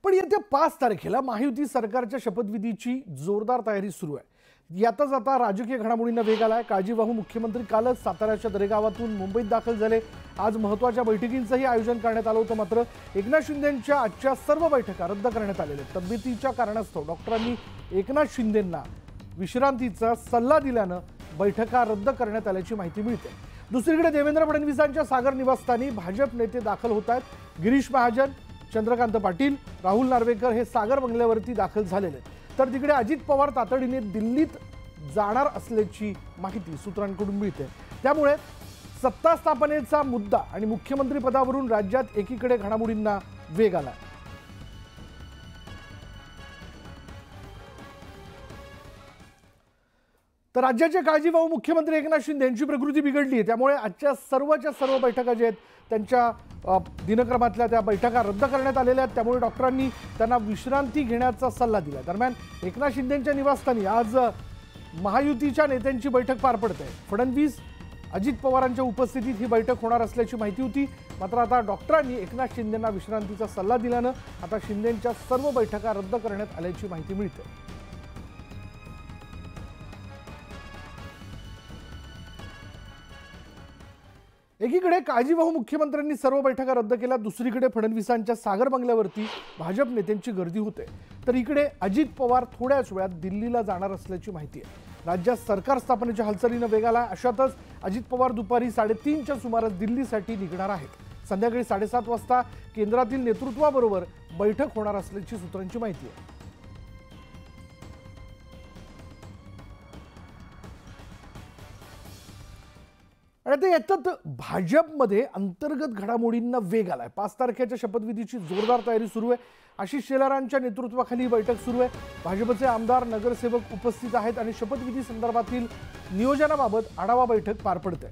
पण येत्या 5 तारखेला महायुती सरकारच्या शपथविधीची जोरदार तयारी सुरू आहे। यातच आता राजकीय घडामोडींना वेग आलाय। काळजीवाहू मुख्यमंत्री कालच साताऱ्याच्या दरेगावातून मुंबईत दाखल झाले। आज महत्त्वाच्या बैठकींचंही आयोजन करण्यात आलं होतं, मात्र एकनाथ शिंदेंच्या आजच्या सर्व बैठका रद्द करण्यात आलेल्या आहेत। तब्येतीच्या कारणास्तव डॉक्टरांनी एकनाथ शिंदेंना विश्रांतीचा सल्ला दिल्यानं बैठका रद्द करण्यात आल्याची माहिती मिळते। दुसरीकडे देवेंद्र फडणवीसांच्या सागर निवासस्थानी भाजप नेते दाखल होत आहेत। गिरीश महाजन, चंद्रकांत पाटील, राहुल नार्वेकर हे सागर बंगल्यावरती दाखल झालेले आहेत। तर तिकडे अजित पवार तातडीने दिल्लीत जाणार असल्याची माहिती सूत्रांकडून मिळते। त्यामुळे सत्ता स्थापनेचा मुद्दा आणि मुख्यमंत्री पदावरून राज्यात एकीकडे घडामोडींना वेग आला। तर राज्याचे काळजीवाहू मुख्यमंत्री एकनाथ शिंदे यांची प्रकृती बिघडली आहे, त्यामुळे आजच्या सर्व बैठका जे आहेत त्यांच्या दिनक्रमातल्या त्या बैठका रद्द करण्यात आलेल्या आहेत। त्यामुळे डॉक्टरांनी त्यांना विश्रांती घेण्याचा सल्ला दिला। दरम्यान एकनाथ शिंदेंच्या निवासस्थानी आज महायुतीच्या नेत्यांची बैठक पार पडते आहे। फडणवीस, अजित पवारांच्या उपस्थितीत ही बैठक होणार असल्याची माहिती होती, मात्र आता डॉक्टरांनी एकनाथ शिंदेंना विश्रांतीचा सल्ला दिल्यानं आता शिंदेंच्या सर्व बैठका रद्द करण्यात आल्याची माहिती मिळते। एकीकडे काळजीवाहू मुख्यमंत्र्यांनी सर्व बैठका रद्द केल्या, दुसरीकडे फडणवीसांच्या सागर बंगल्यावरती भाजप नेत्यांची गर्दी होते। तर इकडे अजित पवार थोड्याच वेळात दिल्लीला जाणार असल्याची माहिती आहे। राज्यात सरकार स्थापनेच्या हालचालीनं वेग आला। अशातच अजित पवार दुपारी 3:30च्या सुमारास दिल्लीसाठी निघणार आहेत। संध्याकाळी 7:30 वाजता केंद्रातील नेतृत्वाबरोबर बैठक होणार असल्याची सूत्रांची माहिती आहे। आणि आता याच्यात भाजपमध्ये अंतर्गत घडामोडींना वेग आलाय। 5 तारखेच्या शपथविधीची जोरदार तयारी सुरू आहे। आशिष शेलारांच्या नेतृत्वाखाली बैठक सुरू आहे। भाजपचे आमदार, नगरसेवक उपस्थित आहेत आणि शपथविधी संदर्भातील नियोजनाबाबत आढावा बैठक पार पडते।